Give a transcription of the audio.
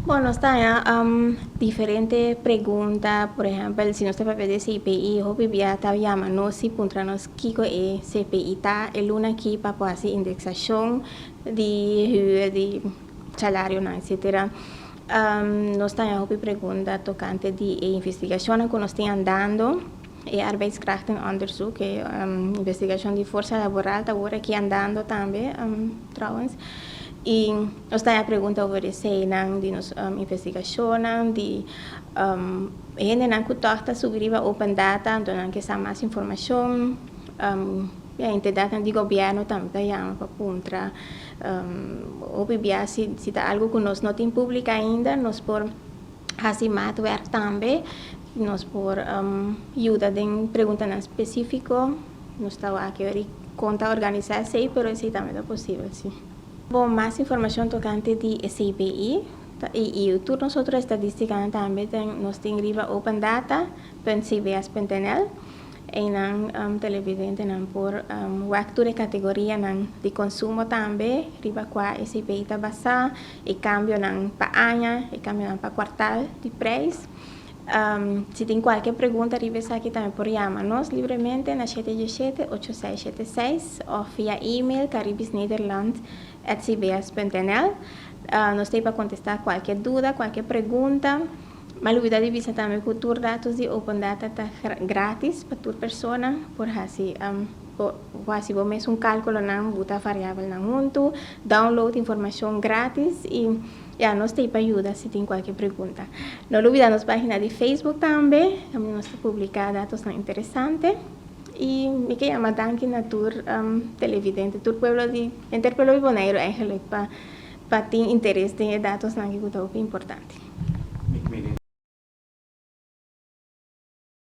Bueno, está ya diferente pregunta, por ejemplo, si nos papel de CPI, o vivía estaba llamando si puntranos kiko CPI ta el luna aquí para hacer indexación de salario, etcétera. Nos está ya pregunta tocante de investigación que nos están andando. Arbeidskrachtenonderzoek, investigação de força laboral, está agora aqui andando também, trouwens. E nós temos a pergunta sobre a de nos investigação, de ainda que torta sobre a open data, então que há mais informação, a entidade de governo também chama para puntra, ou se está algo que nós não temos público ainda, nós por fazer mais werk também, nós por ajuda de perguntas específico, nós estamos aqui conta organizar-se, mas isso também é possível, sim. Bom, mais informação tocante de CPI e tudo nós estadísticas também nós temos open data.cbs.nl e na televidente por de categoria de consumo também riba qua CPI está basada e cambio para ano e cambio para quartal de preço. Se tem qualquer pergunta, revisa aqui também por chamar-nos livremente na 717-8676 ou via e-mail caribisnederland@cbs.nl. Nós temos para contestar qualquer dúvida, qualquer pergunta. Mas olvidar de visitar também que os dados de Open Data está grátis para toda pessoa, por assim, se você um cálculo não botar variável não junto, download informação grátis e nós temos para ajudar se tem qualquer pergunta. Não olvidar nossa página de Facebook também, nós publicamos dados interessantes. E me quero chamar danke na televidente, todo pueblo de Bonaire eigenlijk para ter interesse em dados que é importante.